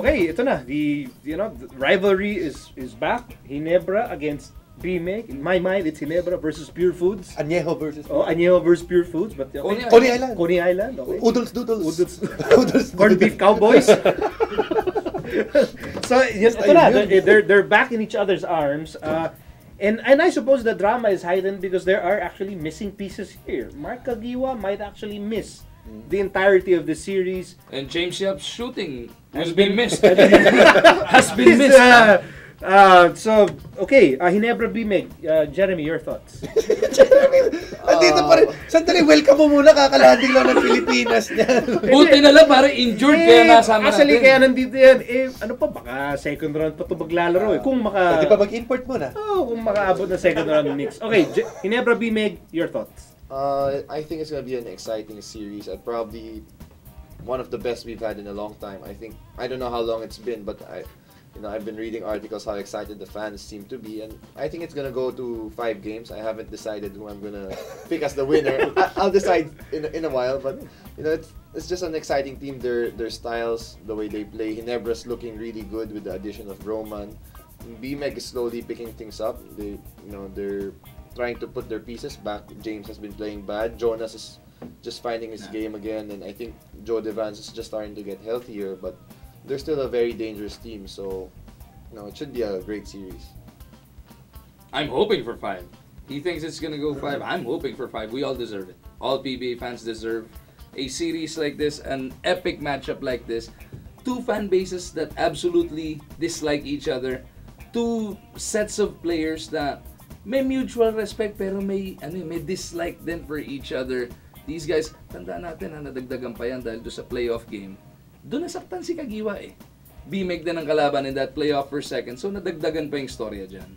okay, ito na. The rivalry is back. Ginebra against BMEG. In my mind, it's Ginebra versus Pure Foods. Añejo versus Añejo versus Pure Foods. But okay. Coney Island. Coney Island. Okay. Oodles Doodles. Oodles. Corned beef cowboys. So ito na. They're back in each other's arms. And I suppose the drama is heightened because there are actually missing pieces here. Mark Kagiwa might actually miss the entirety of the series. And James Yap's shooting has been missed. So, okay, Ginebra BMEG. Jeremy, your thoughts? Andito pa rin. Sandali, welcome mo muna. Kakalanding lang ng Pilipinas niyan. Buti na lang, parang injured kaya nasama actually, natin. kaya nandito yan. Ano pa, baka second round pa ito maglalaro. Kung Pwede pa mag-import muna. Kung makaabot na second round ng Knicks. Okay, Ginebra BMEG, your thoughts? I think it's going to be an exciting series. Probably one of the best we've had in a long time. I don't know how long it's been, but I've been reading articles how excited the fans seem to be, and I think it's gonna go to 5 games. I haven't decided who I'm gonna pick as the winner. I'll decide in a while, but it's just an exciting team. Their styles, the way they play. Ginebra's looking really good with the addition of Roman. BMEG is slowly picking things up. They're trying to put their pieces back. James has been playing bad. Jonas is just finding his game again, and I think Joe Devans is just starting to get healthier, but they're still a very dangerous team, so it should be a great series. I'm hoping for 5. He thinks it's gonna go 5. I'm hoping for 5. We all deserve it. All PBA fans deserve a series like this, an epic matchup like this. 2 fan bases that absolutely dislike each other. 2 sets of players that may mutual respect pero may dislike din for each other. These guys, tandaan natin nadagdagan pa yan dahil doon sa playoff game. Doon nasaktan si Kagiwa eh. BMEG din ang kalaban in that playoff per second. So nadagdagan pa yung storya dyan.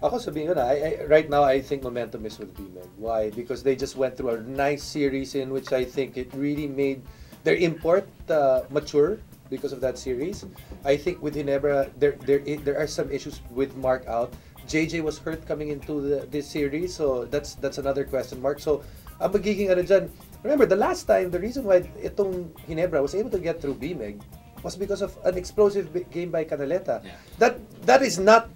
Ako sabihin ko na, right now I think momentum is with BMEG. Why? Because they just went through a nice series in which I think it really made their import mature because of that series. I think with Ginebra, there are some issues with Mark out. JJ was hurt coming into this series, so that's another question mark. So ang magiging dyan, remember, the last time, the reason why itong Ginebra was able to get through BMEG was because of an explosive game by Canaleta. Yeah. That is not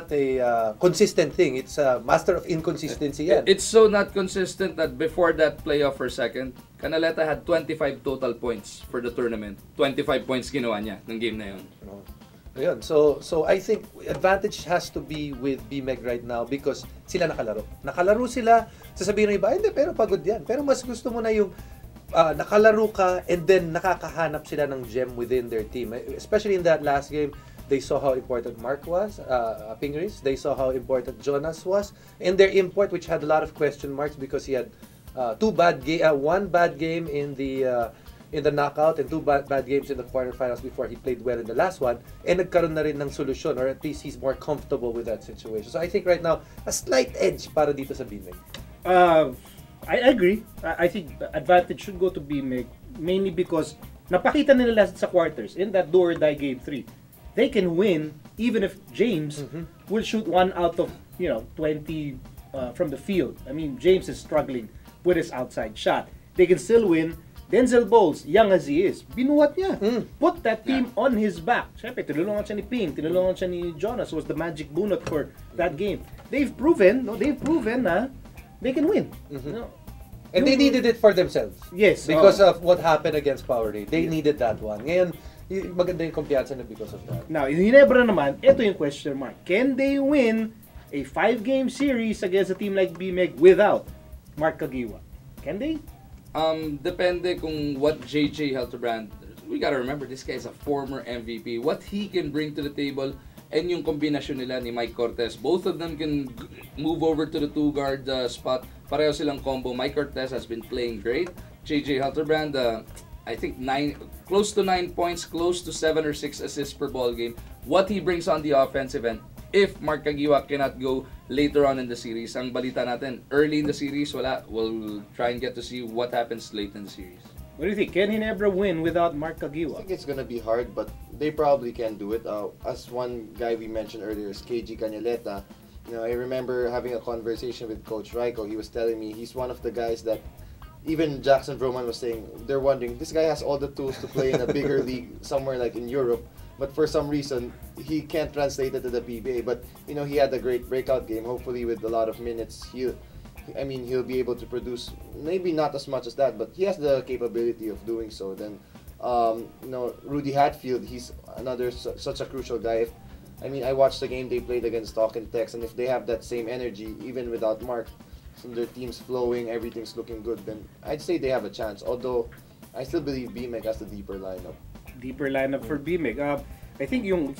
a consistent thing. It's a master of inconsistency. It's so not consistent that before that playoff for second, Canaleta had 25 total points for the tournament. 25 points ginawa niya ng game na yun. Ayun. So I think advantage has to be with BMEG right now because sila nakalaro. Nakalaro sila, sasabihin ng iba, hindi, pero pagod yan. Pero mas gusto mo na yung nakalaro ka and then nakakahanap sila ng gem within their team. Especially in that last game, they saw how important Mark was, Pingris. They saw how important Jonas was. And their import, which had a lot of question marks because he had one bad game in the knockout and 2 bad games in the quarterfinals before he played well in the last one, and nagkaroon na rin ng solusyon, or at least he's more comfortable with that situation. So I think right now, a slight edge para dito sa BMEG. I agree. I think the advantage should go to BMEG, mainly because napakita nila sa quarters in that do or die game 3. They can win even if James will shoot 1 out of 20 from the field. I mean, James is struggling with his outside shot. They can still win. Denzel Bowles, young as he is, binuhat niya. Put that team on his back. Siyempre, tinulungan siya ni Ping, tinulungan siya ni Jonas, was the magic bunot for that game. They've proven na they can win. And they needed it for themselves. Yes. Because of what happened against Powerade. They needed that one. Ngayon, maganda yung kumpiyansa na because of that. Now, in Ginebra naman, ito yung question mark. Can they win a 5-game series against a team like BMEG without Mark Kagiwa? Can they? Depende kung what JJ Helterbrand, we gotta remember, this guy is a former MVP. What he can bring to the table, and yung kombinasyon nila ni Mike Cortez, both of them can move over to the 2-guard spot. Pareho silang combo. Mike Cortez has been playing great. JJ Helterbrand, I think close to 9 points, close to 7 or 6 assists per ball game. What he brings on the offensive end, if Mark Kagiwa cannot go later on in the series. Ang balita natin, early in the series, wala. We'll try and get to see what happens late in the series. What do you think? Can Ginebra win without Mark Kagiwa? I think it's gonna be hard, but they probably can do it. As one guy we mentioned earlier is KG Canaleta. I remember having a conversation with Coach Raiko. He was telling me he's one of the guys that even Jackson Broman was saying, they're wondering, this guy has all the tools to play in a bigger league somewhere like in Europe, but for some reason, he can't translate it to the PBA. But, you know, he had a great breakout game. Hopefully with a lot of minutes, he'll be able to produce, maybe not as much as that, but he has the capability of doing so. Then, you know, Rudy Hatfield, he's another such a crucial guy. I watched the game they played against Talk and Tex, and if they have that same energy, even without Mark, so their team's flowing, everything's looking good, then I'd say they have a chance. Although, I still believe BMEG has the deeper lineup. Deeper lineup for BMEG. I think yung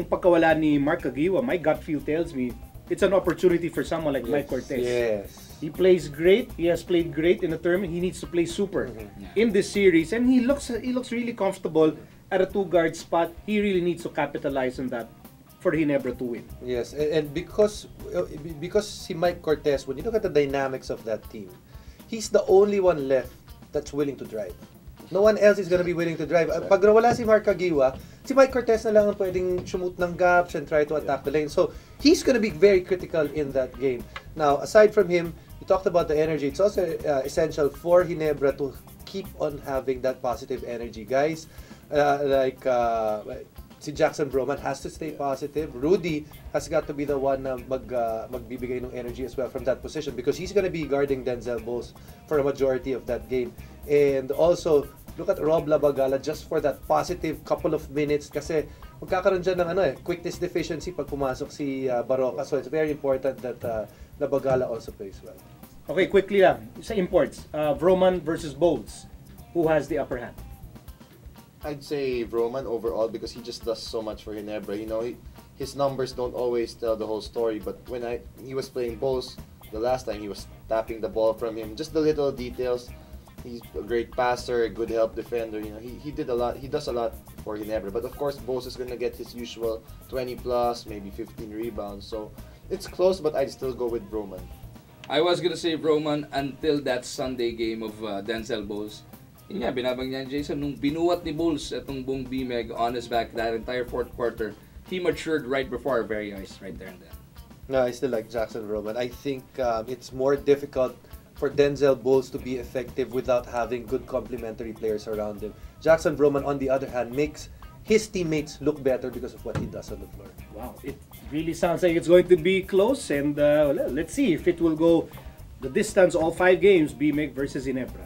pagkawala ni Mark Aguiwa, my gut feel tells me it's an opportunity for someone like Mike Cortez. Yes. He plays great. He has played great in the tournament. He needs to play super in this series, and he looks really comfortable at a two-guard spot. He really needs to capitalize on that for Ginebra to win. Yes, and because si Mike Cortez, when you look at the dynamics of that team, he's the only one left that's willing to drive. No one else is gonna be willing to drive. Pag nawala si Mark Aguiwa, si Mike Cortez na lang ang pwedeng shoot ng gaps and try to attack the lane. So, he's gonna be very critical in that game. Now, aside from him, you talked about the energy. It's also essential for Ginebra to keep on having that positive energy. Guys, si Jackson Broman has to stay positive. Rudy has got to be the one na magbibigay ng energy as well from that position because he's gonna be guarding Denzel Bowles for a majority of that game. And also, look at Rob Labagala just for that positive couple of minutes kasi magkakaroon dyan ng quickness deficiency pag pumasok si Baroka. So it's very important that Labagala also plays well. Okay, quickly lang. Sa imports, Vroman versus Bowles. Who has the upper hand? I'd say Roman overall because he just does so much for Ginebra. You know, his numbers don't always tell the whole story, but when he was playing Bowles the last time, he was tapping the ball from him. Just the little details. He's a great passer, a good help defender. You know, he did a lot. He does a lot for Ginebra. But of course, Bowles is gonna get his usual 20 plus, maybe 15 rebounds. So it's close, but I'd still go with Roman. I was gonna say Roman until that Sunday game of Denzel Bowles. Yun nga, binabang niya Jason, nung binuwat ni Bowles itong buong BMEG on his back that entire fourth quarter, he matured right before our very eyes, right there and then. No, I still like Jackson Roman. I think it's more difficult for Denzel Bowles to be effective without having good complementary players around him. Jackson Roman, on the other hand, makes his teammates look better because of what he does on the floor. Wow, it really sounds like it's going to be close, and let's see if it will go the distance all 5 games, BMEG versus Ginebra.